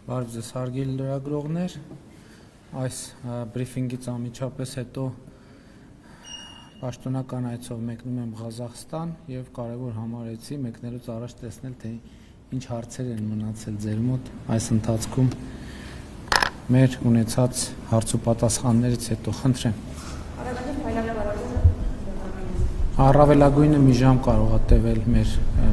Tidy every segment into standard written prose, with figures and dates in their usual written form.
Բարև ձեզ հարգելի լրագրողներ, այս բրիֆինգից անմիջապես հետո պաշտոնական այցով մեկնում եմ Ղազախստան եւ կարեւոր համարեցի մեկնելուց առաջ տեսնել թե ինչ հարցեր են մնացել ձեր մոտ այս ընթացքում մեր ունեցած հարց ու պատասխաններից հետո խնդրեմ Առավելագույնը մի ժամ կարող է տևել մեր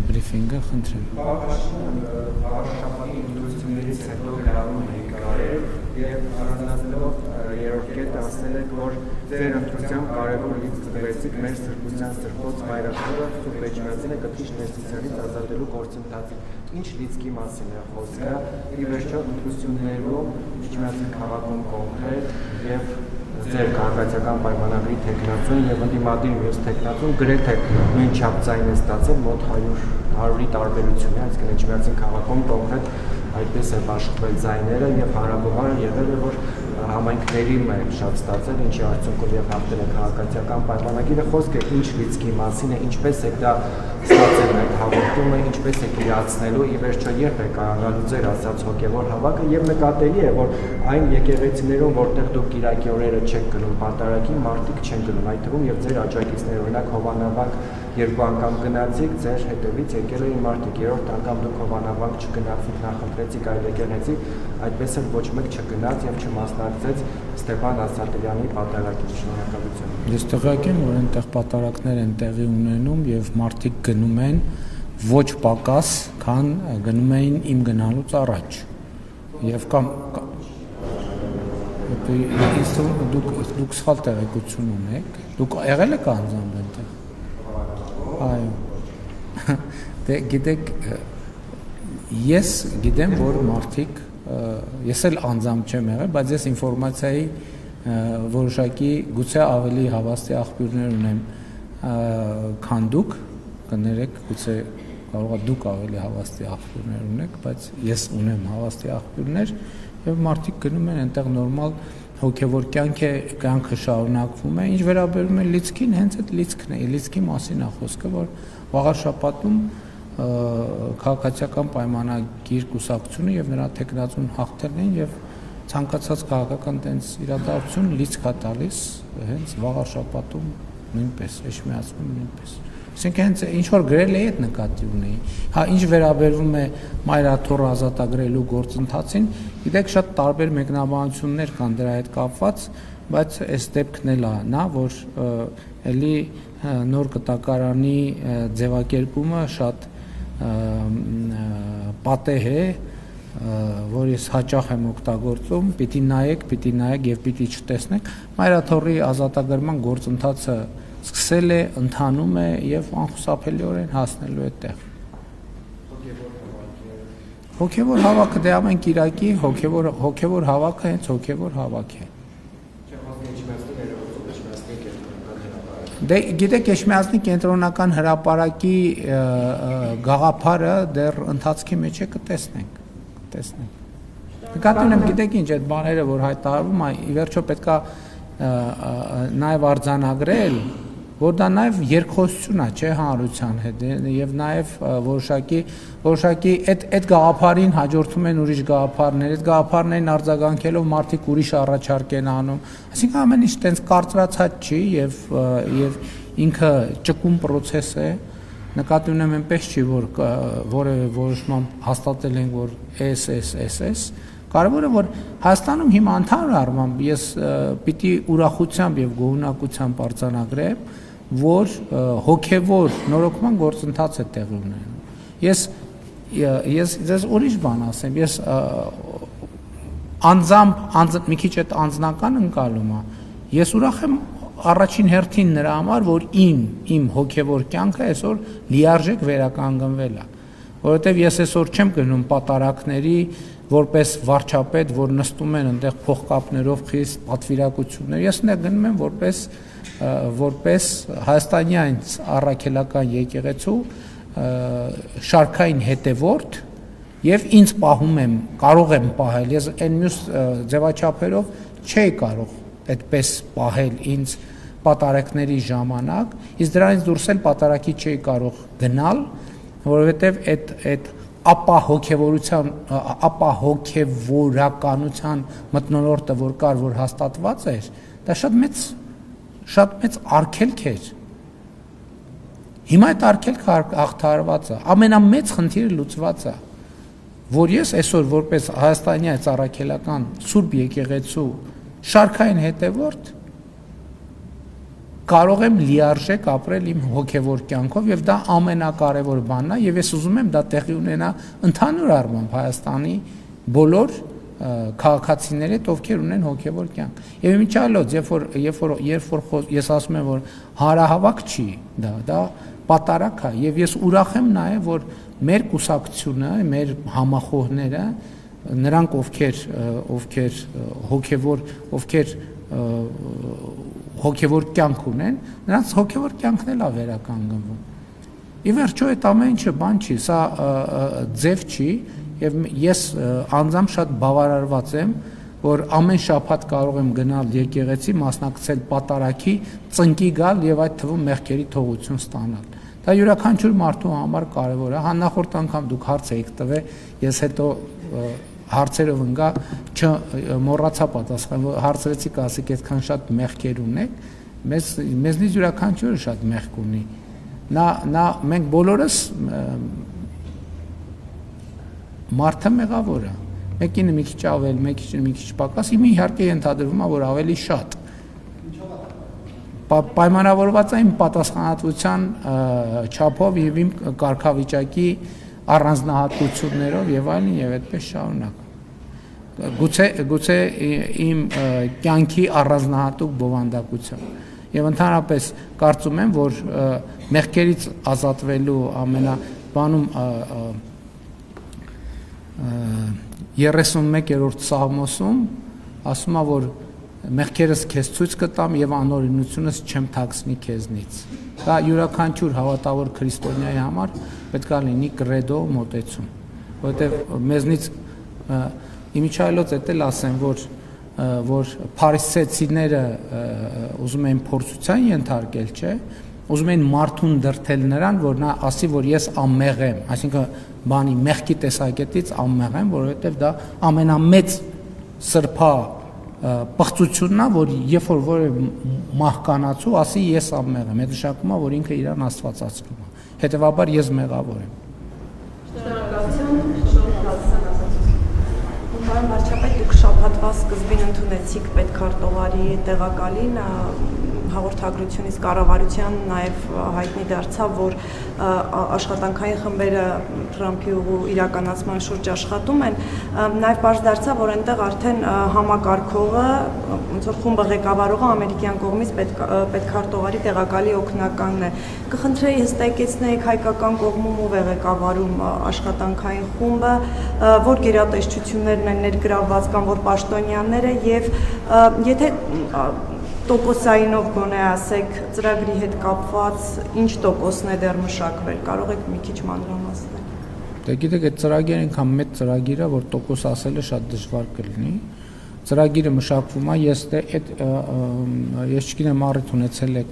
բրիֆինգը, խնդրեմ։ Շաբաթի ընդունություններից հետո գրառում եք կարել եւ առանձնացնելով երրորդ կետը ասել եք, որ ձեր ընտրությամբ կարևոր լիցք տվեցիք մեր սրբության սրբոց մայրաքաղաքը Սուրբ Էջմիածինը կտրիչ ներծությունից ազատելու գործընթացին։ Ինչ լիցքի մասին է խոսքը։ Ի վերջո ընտրություններում Էջմիածին քաղաքում կոնկրետ եւ ձեր քաղաքացիական պայմանագրի տեխնացուն եւ ընդդիմադիր մյուս տեխնացուն գրեթե նույն չափծային է ստացել մոտ 100-ի տարբերություն է, այսինքն Էջմիածին քաղաքում կոնկրետ այդպես է աշխատել ձայները եւ հարաբերաբար եղել է որ համայնքների մեջ շատ ստացել, ինչի արդյունքով եւ հաղթել է քաղաքացիական պայմանագիրը, խոսքը ինչ լիցքի մասին է, ինչպես է դա ստացել այդ հաղորդումը, ինչպես է իրացնելու, ի վերջո երբ է կարողանալու ձեր ասած հոգեվոր հավաքը եւ նկատելի է, որ այն եկեղեցիներում, որտեղ դուք Կիրակի օրերը չեք գնում պատարագի, մարդիկ չեն գնում, այդ թվում եւ ձեր աջակիցները, օրինակ Հովանավանք երկու անգամ գնացիք, ձեր հետևից եկել էին մարդիկ, երրորդ անգամ դուք Հովանավանք չգնացիք, նախընտրեցիք այլ եկեղեցի, այդպես էլ ոչ մեկ չգնաց եւ չմասնակցեց Ստեփան Ասատրյանի պատարագին շնորհակալություն։ Ես տեղյակ եմ, որ այնտեղ պատարակներ են տեղի ունենում եւ մարդիկ գնում են ոչ պակաս, քան գնում էին իմ գնալուց առաջ։ Եվ կամ դուք սխալ տեղեկություն ունեք, դուք եղել եք անձամբ այնտեղ։ Այո։ Դե գիտեք, ես գիտեմ, որ մարդիկ ես էլ անձամբ չեմ եղել, բայց ես ինֆորմացիայի որոշակի գուցե ավելի հավաստի աղբյուրներ ունեմ, քան դուք, կներեք, գուցե կարող է դուք ավելի հավաստի աղբյուրներ ունեք, բայց ես ունեմ հավաստի աղբյուրներ եւ մարդիկ գնում են այնտեղ նորմալ հոգեվոր կյանքը շարունակվում է, ինչ վերաբերում է լիցքին, հենց այդ լիցքն է, լիցքի մասին է խոսքը, որ վաղար շաբաթում քաղաքացիական պայմանագիր կուսակցությունը եւ նրա տեխնացուն հաղթել են եւ ցանկացած քաղաքական տենց իրադարձություն լիցք է տալիս հենց վաղար շաբաթում նույնպես Էջմիածնում նույնպես Այսինքն հենց ինչ որ գրել էի այդ նկատի ունեի հա ինչ վերաբերվում է մայրաթոռը ազատագրելու գործընթացին գիտեք շատ տարբեր մեկնաբանություններ կան դրա հետ կապված բայց այս դեպքն էլ է նա որ էլի նոր կտակարանի ձևակերպումը շատ պատեհ է, որ ես հաճախ եմ օգտագործում, պիտի նայեք եւ պիտի չտեսնեք, մայրաթոռի ազատագրման գործընթացը սկսել է, ընթանում է եւ անխուսափելիորեն հասնելու է տեղ։ Հոգեվոր հավաքը դե ամեն Կիրակի հոգեվոր հավաքը հենց հոգեվոր հավաք է։ Դե գիտեք Էջմիածնի կենտրոնական հրապարակի գաղափարը դեռ ընթացքի մեջ է կտեսնենք։ Նկատի ունեմ գիտեք ինչ այդ բաները որ հայտարարվում է ի վերջո պետքա նաև արձանագրել որ դա նաև երկխոսություն է չէ հանրության հետ եւ նաև որոշակի այդ գաղափարին հաջորդում են ուրիշ գաղափարներ այդ գաղափարներին արձագանքելով մարդիկ ուրիշ առաջարկ են անում այսինքն ամեն ինչ տենց կարծրացած չի եւ ինքը ճկուն process է նկատի ունեմ այնպես չի որ որևէ որոշմամբ հաստատել են որ SSSS կարևորը որ Հայաստանում հիմա ընդհանուր առմամբ ես պիտի ուրախությամբ եւ գոհունակությամբ արձանագրեմ որ հոգեվոր նորոգման գործընթաց է տեղի ունենում ես ուրիշ բան ասեմ ես անձամբ մի քիչ այդ անձնական ընկալում է ես ուրախ եմ առաջին հերթին նրա համար որ իմ հոգեվոր կյանքը այսօր լիարժեք վերականգնվել է որովհետեւ ես այսօր չեմ գնում պատարակների որպես վարչապետ որ նստում են այնտեղ փողկապներով խիստ պատվիրակություններ ես նա գնում եմ որպես հայաստանյան առաքելական եկեղեցու շարքային հետևորդ եւ ինձ պահում եմ կարող եմ պահել ես այն մյուս ձևաչափերով չէի կարող այդպես պահել ինձ պատարակների ժամանակ իսկ դրանից դուրս էլ պատարակի չէի կարող գնալ որովհետեւ այդ ապահովորականության մթնոլորտը որ կար, որ հաստատված էր, դա շատ մեծ արգելք էր։ Հիմա այդ արգելքը հաղթահարված է, ամենամեծ խնդիրը լուծված է, որ ես այսօր որպես Հայաստանի ծառայքելական Սուրբ եկեղեցու շարքային հետևորդ կարող եմ լիարժեք ապրել իմ հոգևոր կյանքով եւ դա ամենակարևոր բանն է եւ ես ուզում եմ դա տեղի ունենա ընդհանուր առմամբ Հայաստանի բոլոր քաղաքացիների հետ, ովքեր ունեն հոգևոր կյանք։ Եվ իմիջիալոց, երբ որ ես ասում եմ, որ հարահավաք չի, դա պատարակ է, եւ ես ուրախ եմ նաեւ, որ մեր կուսակցությունը, մեր համախոհները, նրանք ովքեր հոգևոր կյանք ունեն, նրանց հոգևոր կյանքն էլ է վերականգնվում։ Ի վերջո այդ ամեն ինչը բան չի, սա ձև չի, եւ ես անձամբ շատ բավարարված եմ, որ ամեն շաբաթ կարող եմ գնալ եկեղեցի, մասնակցել պատարակի, ծնկի գալ եւ այդ թվում մեղքերի թողություն ստանալ։ Դա յուրաքանչյուր մարդու համար կարևոր է։ Նախորդ անգամ դուք հարց եք տվել, ես հետո հարցերով ընկա, մոռացա պատասխանել, հարցրեցիք, ասեք, այդքան շատ մեղքեր ունեք, մեզնից յուրաքանչյուրը շատ մեղք ունի։ Մենք բոլորս մարդը մեղավոր է։ Մեկինը մի քիչ ավել, մեկինը մի քիչ պակաս, իմ իհարկե ենթադրվում է, որ ավելի շատ։ Պայմանավորված է իմ պատասխանատվության չափով եւ իմ կարգավիճակի առանձնահատկություններով եւ այլն եւ այդպես շարունակ։ Գուցե իմ կյանքի առանձնահատուկ բովանդակությամբ։ Եվ ընդհանրապես կարծում եմ, որ մեղքերից ազատվելու ամենաբանում 31-րդ Սաղմոսում ասում է, որ մեղքերս քեզ ցույց կտամ եւ անօրինությունս չեմ թաքցնի քեզնից։ Դա յուրաքանչյուր հավատավոր քրիստոնյայի համար պետք է լինի կրեդո մոտեցում, որովհետեւ մեզնից իմիջիալոց էլ ասեմ, որ փարիսեցիները ուզում են փորձության ենթարկել, չէ, ուզում են մարդուն դրթել նրան, որ նա ասի, որ ես անմեղ եմ, այսինքն բանի մեղքի տեսակետից անմեղ եմ, որովհետեւ դա ամենամեծ սրբա պղծությունն է, որ երբ որ որևէ մահկանացու ասի ես անմեղ եմ, այդ նշանակում է, որ ինքը իրան աստվածացնում է։ Հետևաբար ես մեղավոր եմ։ Պարոն վարչապետ, դուք շաբաթվա սկզբին ընդունեցիք պետքարտուղարի տեղակալին, հաղորդագրությունից կառավարության նաև հայտնի դարձավ, որ աշխատանքային խմբերը Թրամփի ուղու իրականացման շուրջ աշխատում են, նաև պարզ դարձավ, որ այնտեղ արդեն համակարգողը, ոնց որ խումբը ղեկավարողը ամերիկյան կողմից պետքարտուղարի տեղակալի օգնականն է։ Կխնդրեի հստակեցնեիք հայկական կողմում ով է ղեկավարում աշխատանքային խումբը, որ գերատեսչություններն են ներգրավված կամ որ պաշտոնյաները եւ եթե տոկոսայինով գոնե ասեք ծրագրի հետ կապված ինչ տոկոսն է դեռ մշակվել, կարող եք մի քիչ մանրամասնել։ Դե գիտեք, այդ ծրագիրը այնքան մեծ ծրագիր է, որ տոկոս ասելը շատ դժվար կլինի։ Ծրագիրը մշակվում է, ես չգիտեմ առիթ ունեցել եք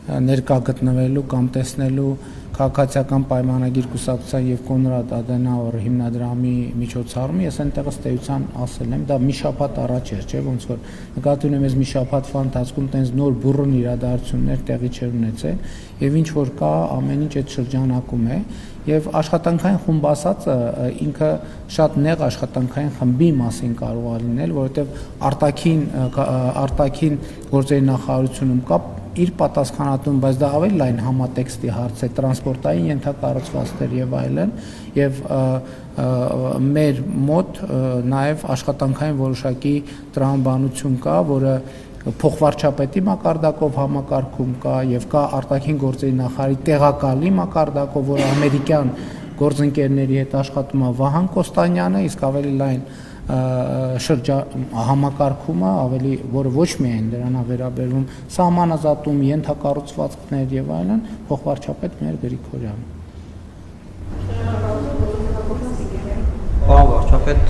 ներկա գտնվելու կամ տեսնելու քաղաքացիական պայմանագիր կուսակցության եւ Կոնրադ Ադենաուեր հիմնադրամի միջոցառումը, ես այնտեղ ըստ էության ասել եմ, դա մի շաբաթ առաջ էր, չէ՞, ոնց որ նկատի ունեմ, ես մի շաբաթվա ընթացքում տենց նոր բուրըն իրադարձություններ տեղի չեր ունեցել եւ ինչ որ կա, ամեն ինչ այդ շրջանակում է եւ աշխատանքային խումբ ասածը ինքը շատ նեղ աշխատանքային խմբի մասին կարող է լինել, որովհետեւ արտաքին գործերի նախարարությունում կա իր պատասխանատուն, բայց դա ավելի լայն համատեքստի հարց է, տրանսպորտային ենթակառուցվածքներ եւ այլն, եւ մեր մոտ նաեւ աշխատանքային որոշակի տրամաբանություն կա, որը փոխվարչապետի մակարդակով համակարգում կա եւ կա արտաքին գործերի նախարարի տեղակալի մակարդակով, որը ամերիկյան գործընկերների հետ աշխատում է Վահան Կոստանյանը, իսկ ավելի լայն համակարգումը ավելի, որը ոչ միայն դրան է վերաբերվում սահմանազատում, ենթակառուցվածքներ եւ այլն, փոխվարչապետ մեր Գրիգորյանը։ Պարոն վարչապետ,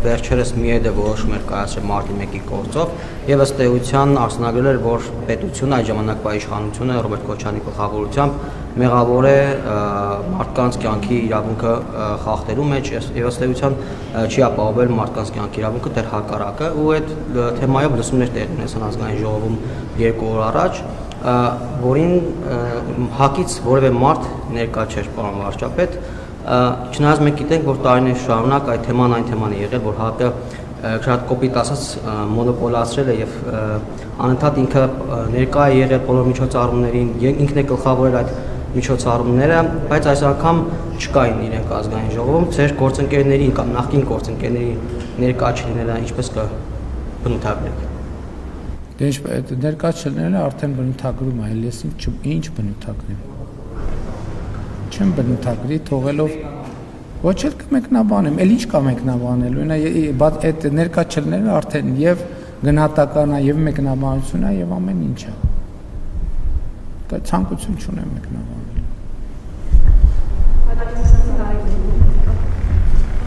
վերջերս մի էդ որոշում էր կայացրել մարտի 1-ի գործով եւ ըստ էության արձանագրել էր, որ պետությունը այդ ժամանակվա իշխանությունը Ռոբերտ Քոչարյանի գլխավորությամբ մեղավոր է մարդկանց կյանքի իրավունքը խախտելու մեջ եւ ըստ էության չի ապահովել մարդկանց կյանքի իրավունքը դեռ հակառակը ու այդ թեմայով լսումներ տեղի ունեցան ազգային ժողովում 2 օր առաջ որին հակից որևէ մարդ ներկա չէր պարոն վարչապետ չնայած մենք գիտենք որ տարիներ շարունակ այդ թեման այն թեման է եղել որ ՀԱԿ-ը շատ կոպիտ ասած մոնոպոլացրել է եւ անընդհատ ինքը ներկա է եղել բոլոր միջոցառումներին ինքն է գլխավորել այդ միջոցառումները բայց այս անգամ չկային իրենք ազգային ժողովում ձեր գործընկերների կամ նախկին գործընկերների ներկա չլինելը ինչպես կբնութագրեք Դե ներկա չլինելը արդեն բնութագրում է ես ինչ բնութագրեմ չեմ բնութագրի թողելով ոչ էլ կմեկնաբանեմ, էլ ինչ կա մեկնաբանելու, այդ ներկա չլինելը արդեն եւ գնահատական է եւ մեկնաբանություն է եւ ամեն ինչ է։ Դա ցանկություն չունեմ մեկնաբանելու։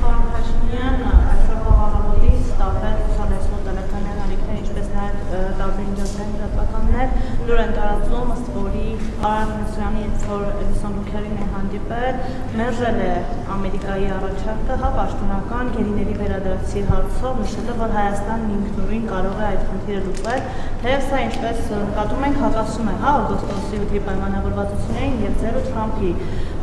Պարոն Փաշինյան, այսօր խաղաղամոլից տարբեր ուսանեցու տնտեսական անելիքներ, ինչպես նաեւ տարբեր միջազգային հրապարակներ լուր են տարածում, ըստ որի Արարատ Մուսյանի որ լուսանկարին է հանդիպել, մերժել է Ամերիկայի առաջարկը պաշտոնական գերիների վերադարձի հարցով, նշելով, որ Հայաստանն ինքնուրույն կարող է այդ խնդիրը լուծել, թեև սա ինչպես նկատում ենք հակասում է օգոստոսի 8-ի պայմանավորվածություններին եւ 0 Թրամփի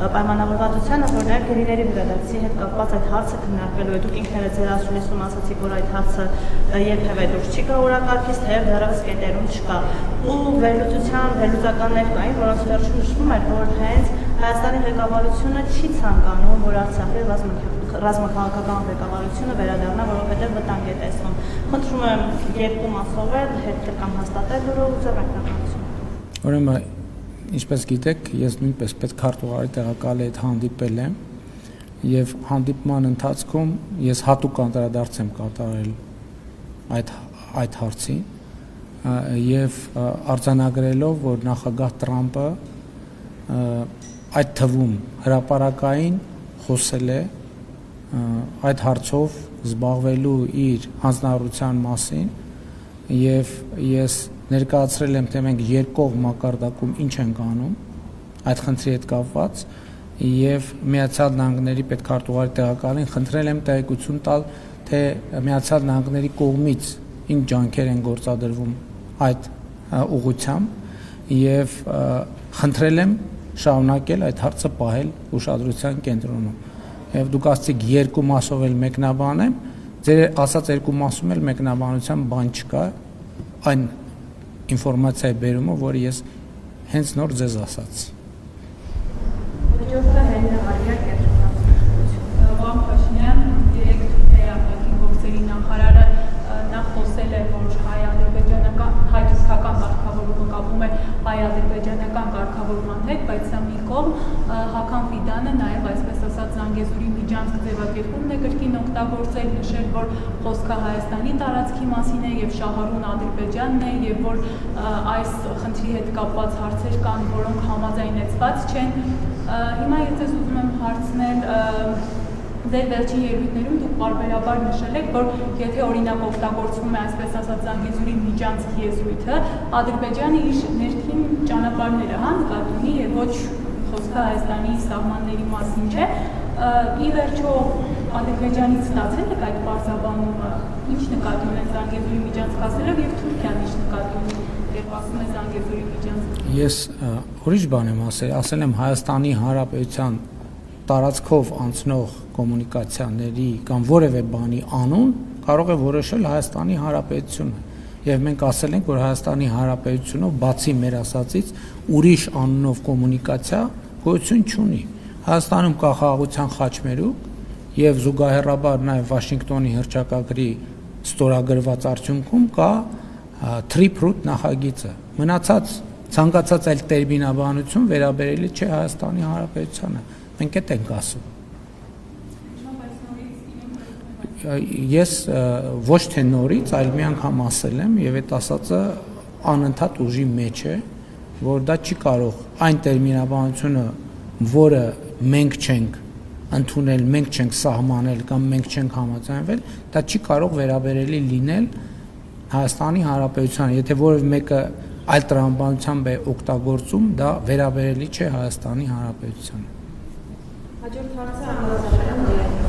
պայմանավորվածությանը, որ նաեւ գերիների վերադարձի հետ կապված այդ հարցը քննարկվելու է։ Դուք ինքներդ ձեր ասուլիսում ասացիք, որ այդ հարցը երբևէ դուրս չի գա օրակարգից, թեև դեռևս կետերում չկա։ Ու վերլուծականներ կային, որոնց վերջում նշվում էր, որ հենց Հայաստանի ղեկավարությունը չի ցանկանում, որ Արցախի ռազմաքաղաքական ղեկավարությունը վերադառնա, որովհետև վտանգ է տեսնում։ Խնդրում եմ երկու մասով էլ հետքեր կամ հաստատել լուրը ու ձեր մեկնաբանությունը։ Ուրեմն, ինչպես գիտեք, ես նույնպես պետքարտուղարի տեղակալի հետ հանդիպել եմ եւ հանդիպման ընթացքում ես հատուկ անդրադարձ եմ կատարել այդ հարցին եւ արձանագրելով, որ նախագահ Տրամպը այդ թվում հրապարակային խոսել է այդ հարցով զբաղվելու իր հանձնարարության մասին եւ ես ներկայացրել եմ թե մենք երկկողմ մակարդակում ինչ ենք անում այդ խնդրի հետ կապված եւ Միացյալ Նահանգների պետքարտուղարի տեղակալին խնդրել եմ տեղեկություն տալ թե Միացյալ Նահանգների կողմից ինչ ջանքեր են գործադրվում այդ ուղղությամբ եւ խնդրել եմ շարունակել այդ հարցը պահել ուշադրության կենտրոնում եւ դուք ասացիք երկու մասով էլ մեկնաբանեմ ձեր ասած երկու մասում էլ մեկնաբանության բան չկա այն ինֆորմացիայի բերումը որը ես հենց նոր ձեզ ասացի Պարոն Փաշինյան, երեք Թուրքիայի գործերի նախարարը նախ խոսել է, որ հայ-թուրքական կարգավորումը կապում է հայ-ադրբեջանական կարգավորման հետ, բայց սա մի կողմ Հական Ֆիդանը նաև այսպես ասած Զանգեզուրի միջանցք ձևակերպումն է կրկին օգտագործել, նշել, որ խոսքը Հայաստանի տարածքի մասին է եւ շահառուն Ադրբեջանն է եւ որ այս խնդրի հետ կապված հարցեր կան, որոնք համաձայնեցված չեն։ Հիմա ես ձեզ ուզում եմ հարցնել Ձեր վերջին ելույթներում դուք պարբերաբար նշել եք, որ եթե օրինակ օգտագործվում է այսպես ասած Զանգեզուրի միջանցք եզրույթը, Ադրբեջանը իր ներքին ճանապարհները նկատի ունի եւ ոչ խոսքը Հայաստանի սահմանների մասին չէ։ Ի վերջո Ադրբեջանից ստացել եք այդ բարձրաբանումը, ինչ նկատի ունեն Զանգեզուրի միջանցք ասելով եւ Թուրքիան ինչ նկատի ունի, երբ ասում է Զանգեզուրի միջանցք։ Ես ուրիշ բան եմ ասել եմ Հայաստանի Հանրապետության տարածքով անցնող կոմունիկացիաների կամ որևէ բանի անուն կարող է որոշել Հայաստանի Հանրապետությունը եւ մենք ասել ենք որ Հայաստանի Հանրապետությունով բացի մեր ասածից ուրիշ անունով կոմունիկացիա գոյություն չունի Հայաստանում կա խաղաղության խաչմերուկ եւ զուգահեռաբար նաեւ Վաշինգտոնի հռչակագրի ստորագրված արդյունքում կա Trip-Route նախագիծը մնացած ցանկացած այլ տերմինաբանություն վերաբերելի չէ Հայաստանի Հանրապետությանը մենք այդ ենք ասում Ես ոչ թե նորից, այլ մի անգամ ասել եմ եւ այդ ասածը անընդհատ ուժի մեջ է, որ դա չի կարող այն տերմինաբանությունը, որը մենք չենք ընդունել, մենք չենք սահմանել կամ մենք չենք համաձայնվել, դա չի կարող վերաբերելի լինել Հայաստանի Հանրապետությանը, եթե որևէ մեկը այլ տրամաբանությամբ է օգտագործում, դա վերաբերելի չէ Հայաստանի Հանրապետությանը։ Հաջորդ հարցը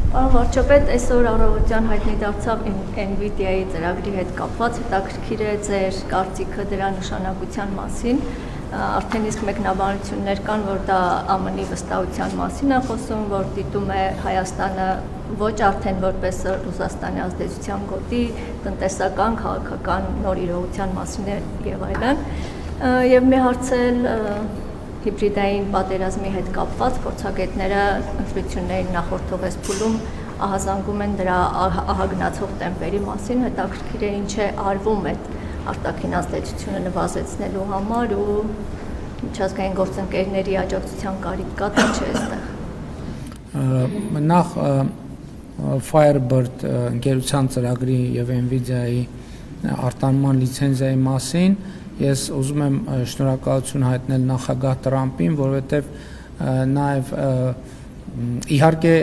Պարոն վարչապետ, այսօր առավոտյան հայտնի դարձավ NVIDIA-ի ծրագրի հետ կապված, հետաքրքիր է ձեր կարծիքը դրա նշանակության մասին, արդեն իսկ մեկնաբանություններ կան, որ դա ԱՄՆ-ի վստահության մասին է խոսում, որ դիտում է Հայաստանը ոչ արդեն որպես Ռուսաստանի ազդեցության գոտի, տնտեսական, քաղաքական նոր իրողության մասին եւ այլն։ Եվ մի հարց էլ հիբրիդային պատերազմի հետ կապված փորձագետները ընտրությունների նախորդող էսփուլում ահազանգում են դրա ահագնացող տեմպերի մասին, հետաքրքիր է ինչ է արվում այդ արտաքին ազդեցությունը նվազեցնելու համար ու միջազգային գործընկերների աջակցության կարիք կա թե չէ այստեղ։ Նախ Firebird ընկերության ծրագրի եւ NVIDIA-ի արտանման լիցենզիայի մասին ես ուզում եմ շնորհակալություն հայտնել նախագահ Տրամփին, որովհետև նաև իհարկե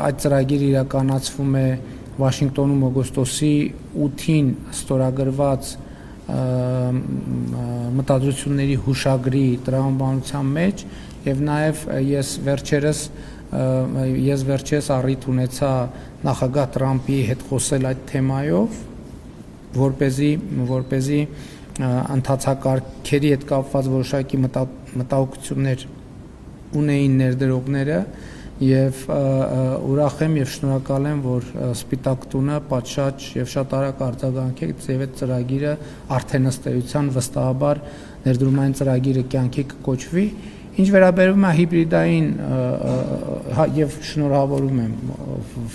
այդ ծրագիրը իրականացվում է Վաշինգտոնում օգոստոսի 8-ին ստորագրված մտադրությունների հուշագրի տրամաբանության մեջ եւ նաև ես վերջերս առիթ ունեցա նախագահ Տրամփի հետ խոսել այդ թեմայով, որպեսզի ընթացակարգերի հետ կապված որոշակի մտահոգություններ ունեին ներդրողները եւ ուրախ եմ եւ շնորհակալ եմ, որ Սպիտակ տունը պատշաճ եւ շատ արագ արձագանքեց եւ այդ ծրագիրը արդեն ըստ էության վստահաբար ներդրումային ծրագիրը կյանքի կկոչվի։ Ինչ վերաբերում է հիբրիդային եւ շնորհավորում եմ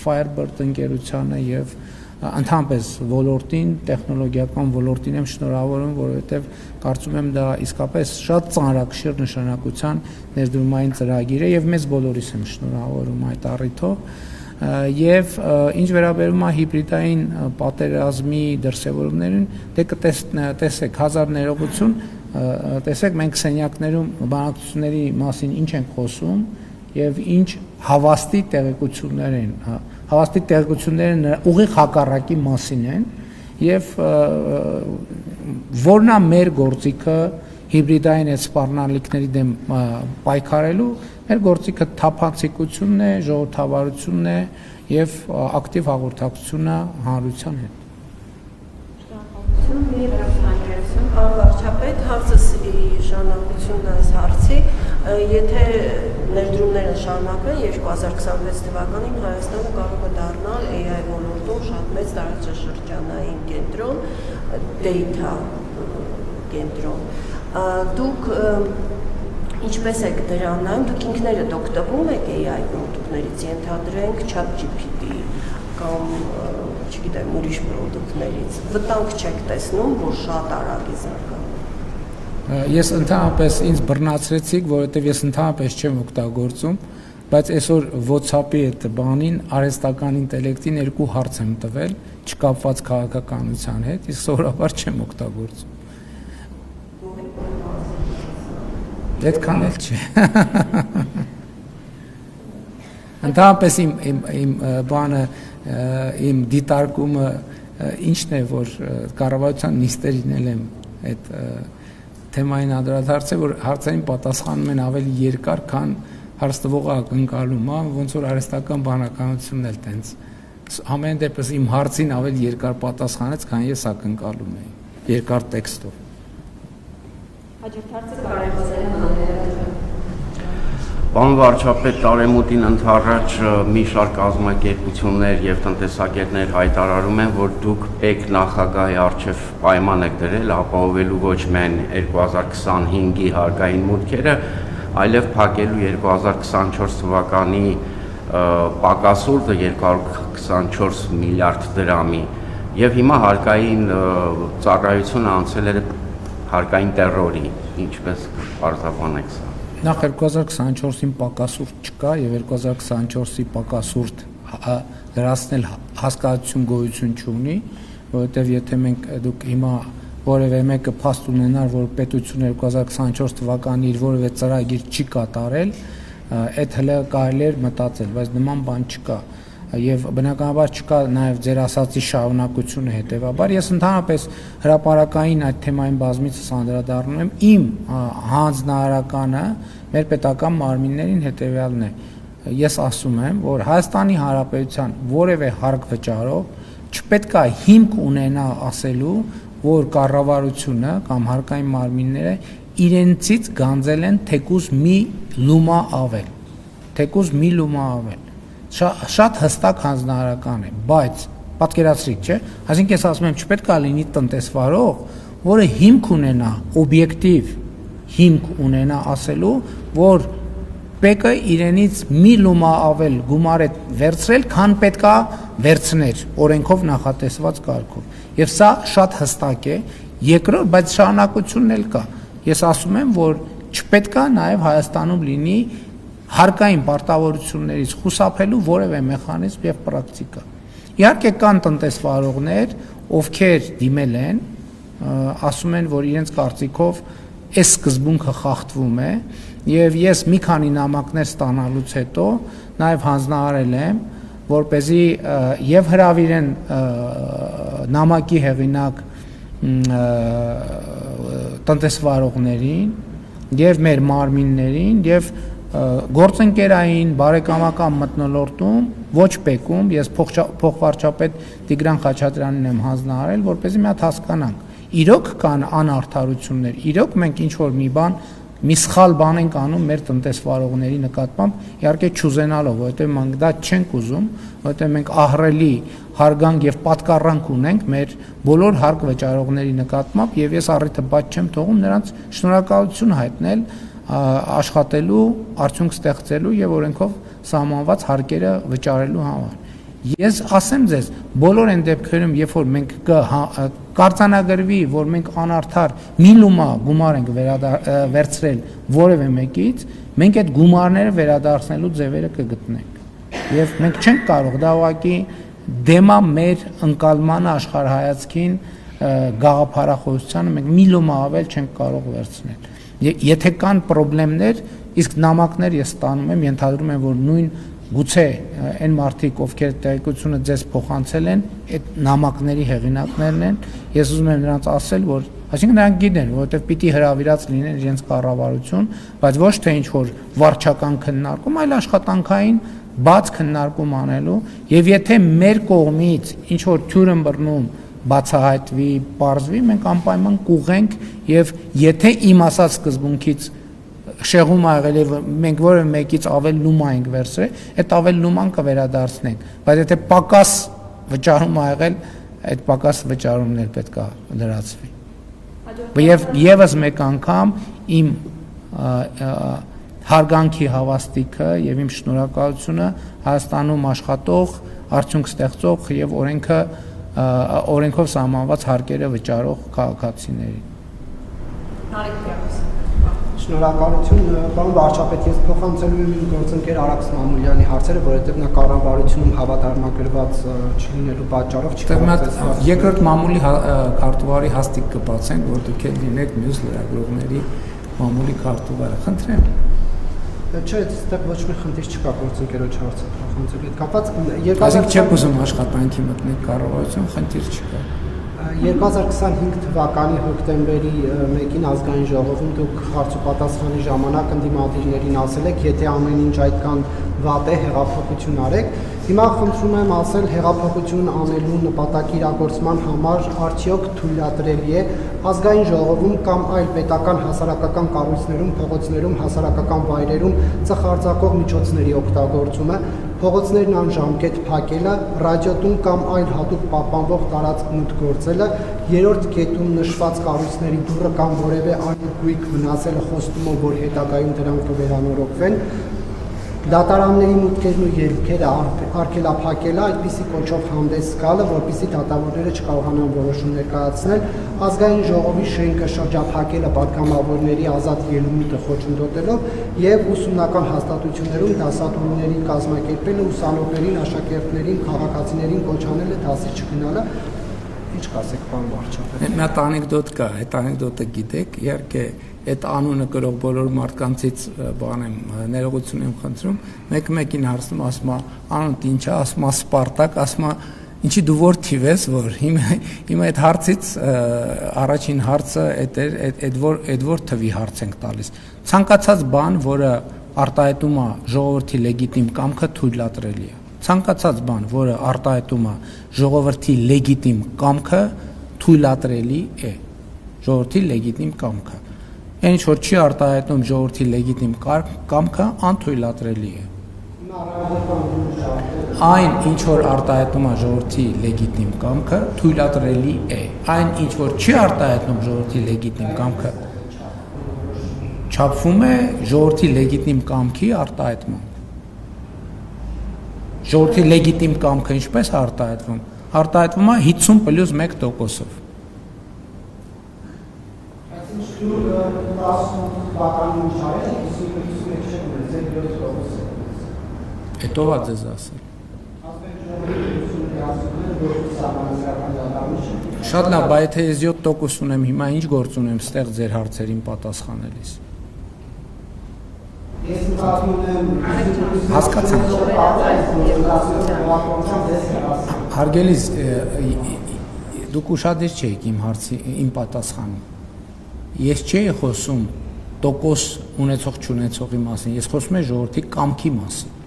Firebird ընկերությանը եւ ընդհանրապես ոլորտին, տեխնոլոգիական ոլորտին եմ շնորհավորում, որովհետև կարծում եմ դա իսկապես շատ ծանրակշիռ նշանակության ներդրումային ծրագիր է եւ մեզ բոլորիս եմ շնորհավորում այդ առիթով եւ ինչ վերաբերում է հիբրիդային պատերազմի դրսեւորումներին, դե կտեսեք հազար ներողություն, տեսեք մենք սենյակներում բանակցությունների մասին ինչ ենք խոսում եւ ինչ հավաստի տեղեկություններ են, հավաստի տեղեկությունները ուղիղ հակառակի մասին են եւ որն է մեր գործիքը հիբրիդային այդ սպառնալիքների դեմ պայքարելու, մեր գործիքը թափանցիկությունն է, ժողովրդավարությունն է եւ ակտիվ հաղորդակցությունը հանրության հետ։ Պարոն վարչապետ, հարցս շարունակությունն այս հարցի, եթե ներդրումները շարունակվեն 2026 թվականին Հայաստանը կարող է դառնալ AI ոլորտում շատ մեծ տարածաշրջանային կենտրոն, data կենտրոն։ Դուք ինչպես եք դրան նայում, դուք ինքներդ օգտվում եք AI պրոդուկտներից, ենթադրենք ChatGPT կամ չգիտեմ ուրիշ պրոդուկտներից, վտանգ չեք տեսնում, որ շատ արագ է զարգանում։ Ես ընդհանրապես ինձ բռնացրեցիք, որովհետև ես ընդհանրապես չեմ օգտագործում, բայց այսօր WhatsApp-ի այդ բանին արհեստական ինտելեկտին երկու հարց եմ տվել, չկապված քաղաքականության հետ, իսկ սովորաբար չեմ օգտագործում։ Այդքան էլ չէ։ Ընդհանրապես իմ բանը, իմ դիտարկումը ինչն է, որ կառավարության նիստերին էլ եմ այդ թեմային անդրադարձել, որ հարցերին պատասխանում են ավելի երկար, քան հարց տվողը ակնկալում, ոնց որ արհեստական բանականությունն էլ տենց։ Ամեն դեպս իմ հարցին ավելի երկար պատասխանեց, քան ես ակնկալում էի, երկար տեքստով։ Հաջորդ հարցը կարևոր է։ Պարոն վարչապետ, տարեմուտին ընդառաջ մի շարք կազմակերպություններ եւ տնտեսագետներ հայտարարում են, որ դուք եք նախագահի առջև պայման եք դրել ապահովելու ոչ միայն 2025-ի հարկային մուտքերը, այլև փակելու 2024 թվականի պակասուրդը 224 միլիարդ դրամի եւ հիմա հարկային ծառայությունը անցել է հարկային տերորի, ինչպես պարզաբանեք սա։ Նախ 2024-ին պակասուրդ չկա եւ 2024-ի պակասուրդ լրացնել հասկացություն գոյություն չունի, որովհետեւ եթե մենք դուք հիմա որևէ մեկը փաստ ունենար, որ պետությունը 2024 թվականի իր որևէ ծրագիր չի կատարել, այդ հələ կարելի է մտածել, բայց նման բան չկա։ եւ բնականաբար չկա նաեւ ձեր ասացի շարունակությունը հետեւաբար ես ընդհանրապես հրապարակային այդ թեմային բազմիցս անդրադառնում եմ իմ հանձնարարականը մեր պետական մարմիններին հետեւյալն է ես ասում եմ որ Հայաստանի Հանրապետության որևէ հարկ վճարով չպետք է հիմք ունենա ասելու որ կառավարությունը կամ հարկային մարմինները իրենցից գանձել են թեկուզ մի լումա ավել շատ հստակ հանձնարարական է բայց պատկերացրիք չէ այսինքն ես ասում եմ չպետք է լինի տնտեսվարող որը հիմք ունենա օբյեկտիվ հիմք ունենա ասելու որ ՊԵԿ-ը իրենից մի լումա ավել գումար է վերցրել քան պետքա վերցներ օրենքով նախատեսված կարգով եւ սա շատ հստակ է երկրորդ բայց շարունակությունն էլ կա ես ասում եմ որ չպետքա նաեւ Հայաստանում լինի հարկային պարտավորություններից խուսափելու որևէ մեխանիզմ եւ պրակտիկա իհարկե կան տնտեսվարողներ ովքեր դիմել են ասում են որ իրենց կարծիքով այս սկզբունքը խախտվում է եւ ես մի քանի նամակներ ստանալուց հետո նաեւ հանձնարարել եմ որպեսզի եւ հրավիրեն նամակի հեղինակ տնտեսվարողներին եւ մեր մարմիններին եւ գործընկերային բարեկամական մթնոլորտում ոչ ՊԵԿ-ում ես փոխվարչապետ Տիգրան Խաչատրյանին եմ հանձնարարել որպեսզի մի հատ հասկանանք իրոք կան անարդարություններ իրոք մենք ինչ որ մի սխալ բան ենք անում մեր տնտեսվարողների նկատմամբ իհարկե չուզենալով որովհետեւ մենք դա չենք ուզում որովհետեւ մենք ահռելի հարգանք եւ պատկառանք ունենք մեր բոլոր հարկ վճարողների նկատմամբ եւ ես առիթը բաց չեմ թողում նրանց շնորհակալություն հայտնել աշխատելու արդյունք ստեղծելու եւ օրենքով սահմանված հարկերը վճարելու համար ես ասեմ ձեզ բոլոր այն դեպքերում երբ որ մենք կարձանագրվի որ մենք անարդար մի լումա գումար ենք վերցրել որևէ մեկից մենք այդ գումարները վերադարձնելու ձևերը կգտնենք եւ մենք չենք կարող դա ուղղակի դեմա մեր ընկալմանը աշխարհայացքին գաղափարախոսությանը մենք մի լումա ավել չենք կարող վերցնել եթե կան խնդիրներ իսկ նամակներ ես ստանում եմ ենթադրում եմ որ նույն գուցե այն մարդիկ ովքեր տեղեկությունը ձեզ փոխանցել են այդ նամակների հեղինակներն են ես ուզում եմ նրանց ասել որ այսինքն նրանք գիտեն որովհետև պիտի հրավիրած լինեն իրենց կառավարություն բայց ոչ թե ինչ որ վարչական քննարկում այլ աշխատանքային բաց քննարկում անելու եւ եթե մեր կողմից ինչ որ թյուրըմբռնում բացահայտվի, պարզվի, մենք անպայման կուղենք եւ եթե իմ ասած սկզբունքից շեղում ա եղել եւ մենք որը մեկից ավել լումա ենք վերցրել, այդ ավել լուման կվերադարձնենք, բայց եթե պակաս վճարում ա եղել, այդ պակաս վճարումն էլ պետք է լրացվի։ Եվ եւս մեկ անգամ իմ հարգանքի հավաստիքը եւ իմ շնորհակալությունը Հայաստանում աշխատող, արդյունք ստեղծող եւ օրենքով սահմանված հարկերը վճարող քաղաքացիներին։ Շնորհակալություն, պարոն վարչապետ, ես փոխանցելու եմ իմ գործընկեր Արաքս Մամուլյանի հարցերը, որովհետև նա կառավարությունում հավատարմագրված չլինելու պատճառով չի երկրորդ մամուլի քարտուղարի հաստիկ կբացենք, որ դուք էլ լինեք մյուս լրագրողների մամուլի քարտուղարը։ Խնդրեմ։ Չէ, այստեղ ոչ մի խնդիր չկա գործընկերոջ հարցը փոխանցելու հետ կապված։ Այսինքն չեք ուզում աշխատանքի մտնեք կառավարություն, խնդիր չկա։ 2025 թվականի հոկտեմբերի 1-ին ազգային ժողովում դուք հարց ու պատասխանի ժամանակ ընդդիմադիրներին ասել եք, եթե ամեն ինչ այդքան վատ է, հեղափոխություն արեք։ Հիմա խնդրում եմ ասել, հեղափոխություն անելու նպատակի իրագործման համար արդյոք թույլատրելի է ազգային ժողովում կամ այլ պետական հասարակական կառույցներում, փողոցներում, հասարակական վայրերում ծխարձակող միջոցների օգտագործումը, փողոցներն անժամկետ փակելը, ռադիոտուն կամ այլ հատուկ պահպանվող տարածք մուտք գործելը, երրորդ կետում նշված կառույցների դուռը կամ որևէ այլ գույք վնասելը խոստումով, որ հետագայում դրանք կվերանորոգվեն, դատարանների մուտքերն ու ելքերը արգելափակելը, այդպիսի կոչով հանդես գալը, որպեսզի դատավորները չկարողանան որոշումներ կայացնել, ազգային ժողովի շենքը շրջափակելը պատգամավորների ազատ ելումուտը խոչընդոտելով եւ ուսումնական հաստատություններում դասադուլների կազմակերպելը, ուսանողներին, աշակերտներին, քաղաքացիներին կոչ անելը դասի չգնալը, ինչ կասեք, պարոն վարչապետ։ Մի հատ անեկդոտ կա, այդ անեկդոտը գիտեք, իհարկե այդ անունը կրող բոլոր մարդկանցից բանեմ ներողություն եմ խնդրում, մեկ-մեկին հարցնում, ասում անունդ ինչ է, ասում Սպարտակ, ասում ինչի դու որ թիվ ես, որ հիմա այդ հարցից առաջին հարցը այդ որ թվի հարց ենք տալիս։ Ցանկացած բան, որը արտահայտում է ժողովրդի լեգիտիմ կամքը, թույլատրելի է։ Ցանկացած բան, որը արտահայտում է ժողովրդի լեգիտիմ կամքը, թույլատրելի է։ Ժողովրդի լեգիտիմ կամքը։ Այն ինչ որ չի արտահայտում ժողովրդի լեգիտիմ կամքը, անթույլատրելի է։ Այն ինչ որ արտահայտում է ժողովրդի լեգիտիմ կամքը, թույլատրելի է։ Այն ինչ որ չի արտահայտում ժողովրդի լեգիտիմ կամքը, չափվում է ժողովրդի լեգիտիմ կամքի արտահայտմամբ։ Ժողովրդի լեգիտիմ կամքը ինչպես է արտահայտվում։ Արտահայտվում է 50+1%-ով։ Այդ ով է ձեզ ասել։ Շատ լավ, բայց եթե ես 7% ունեմ, հիմա ինչ գործ ունեմ ստեղ ձեր հարցերին պատասխանելիս։ Հասկացա։ Հարգելիս, դուք ուշադիր չեք իմ պատասխանը։ Ես չէի խոսում տոկոս ունեցող չունեցողի մասին, ես խոսում եմ ժողովրդի կամքի մասին։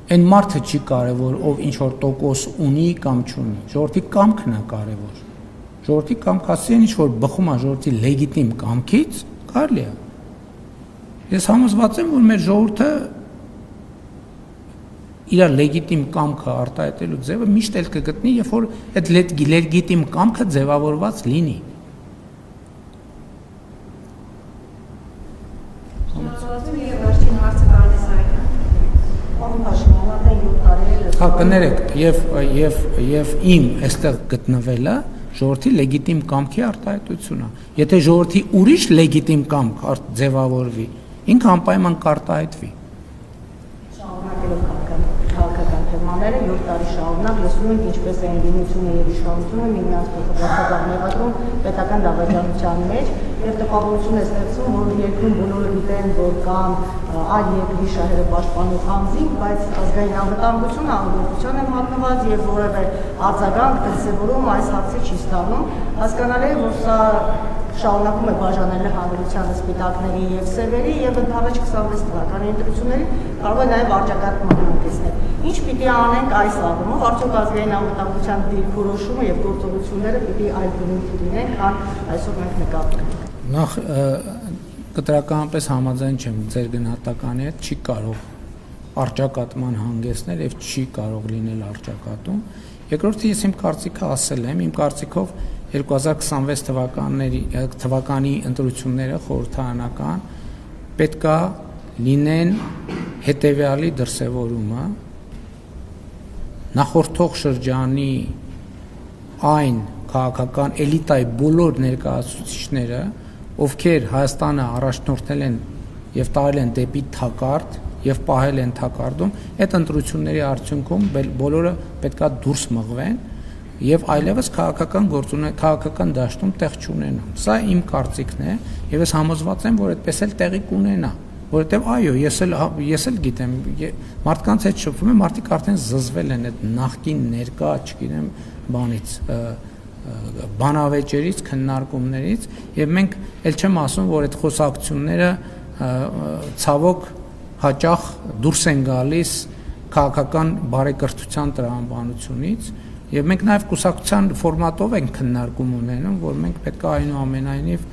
Այն մարդը չի կարևոր, ով ինչ որ տոկոս ունի կամ չունի, ժողովրդի կամքն է կարևոր։ Ժողովրդի կամքասի ինչ որ բխում է ժողովրդի լեգիտիմ կամքից, կարելի է։ Ես համոզված եմ, որ մեր ժողովուրդը իր լեգիտիմ կամքը արտահայտելու ձևը միշտ էլ կգտնի, երբ որ այդ լեգիտիմ կամքը ձևավորված լինի։ Հա, կներեք, եւ իմ այստեղ գտնվելը ժողովրդի լեգիտիմ կամքի արտահայտություն է։ Եթե ժողովրդի ուրիշ լեգիտիմ կամք ձևավորվի, ինքը անպայման կարտահայտվի։ Թեմաները 7 տարի շարունակ լսում ենք ինչպես են դիմությունը եւ իշխանությունը միմյանց փոխադարձաբար մեղադրում պետական դավաճանության մեջ եւ տպավորություն է ստեղծում, որ երկրում բոլորը գիտեն, որ կան այլ երկրի շահերը պաշտպանող անձինք, բայց ազգային անվտանգությունը անգործության է մատնված եւ որևէ արձագանք դրսեւորում այս հարցի չի ստանում։ Հասկանալի է, որ սա շարունակում է բաժանել հանրությանը սպիտակների եւ սևերի եւ ընդհանրապես 26 թվականի ընտրությունների կարող է նաեւ արճակատման հանգեցնել։ Ինչ պիտի անենք այս առումով, արդյոք ազգային անվտանգության դիրքորոշումը եւ գործողությունները պիտի այլ բնույթի լինեն, քան այսօր մենք նկատում ենք։ Նախ կտրականապես համաձայն չեմ ձեր գնահատականի հետ, չի կարող արճակատման հանգեցնել եւ չի կարող լինել արճակատում։ Երկրորդը ես իմ կարծիքը ասել եմ, իմ կարծիքով 2026 թվականի ընտրությունները խորհրդարանական պետքա լինեն հետևյալի դրսևորումը նախորդող շրջանի այն քաղաքական էլիտայի բոլոր ներկայացուցիչները, ովքեր Հայաստանը առաջնորդել են եւ տարել են դեպի թակարդ եւ պահել են թակարդում, այդ ընտրությունների արդյունքում բոլորը պետքա դուրս մղվեն եւ այլևս քաղաքական դաշտում տեղ չունենան։ Սա իմ կարծիքն է եւ ես համոզված եմ, որ այդպես էլ տեղի կունենա, որովհետեւ այո, ես էլ գիտեմ, մարդկանց հետ շփվում եմ, մարդիկ արդեն զզվել են այդ նախկին ներկա, չգիտեմ, բանից, բանավեճերից, քննարկումներից եւ մենք էլ չեմ ասում, որ այդ խոսակցությունները ցավոք հաճախ դուրս են գալիս քաղաքական բարեկրթության տրամաբանությունից եւ մենք նաեւ կուսակցության ֆորմատով ենք քննարկում ունենում, որ մենք պետք է այնուամենայնիվ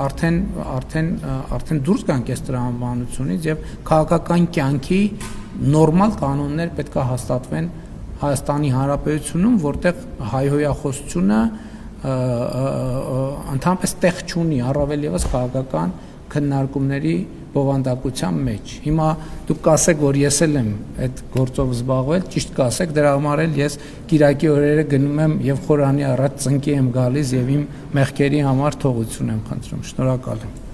արդեն դուրս գանք այս տրամաբանությունից եւ քաղաքական կյանքի նորմալ կանոններ պետք է հաստատվեն Հայաստանի Հանրապետությունում, որտեղ հայհոյախոսությունը ընդհանրապես տեղ չունի, առավել եւս քաղաքական քննարկումների բովանդակության մեջ։ Հիմա դուք կասեք, որ ես էլ եմ այդ գործով զբաղվել, ճիշտ կասեք, դրա համար էլ ես Կիրակի օրերը գնում եմ եւ խորանի առաջ ծնկի եմ գալիս եւ իմ մեղքերի համար թողություն եմ խնդրում։ Շնորհակալ եմ։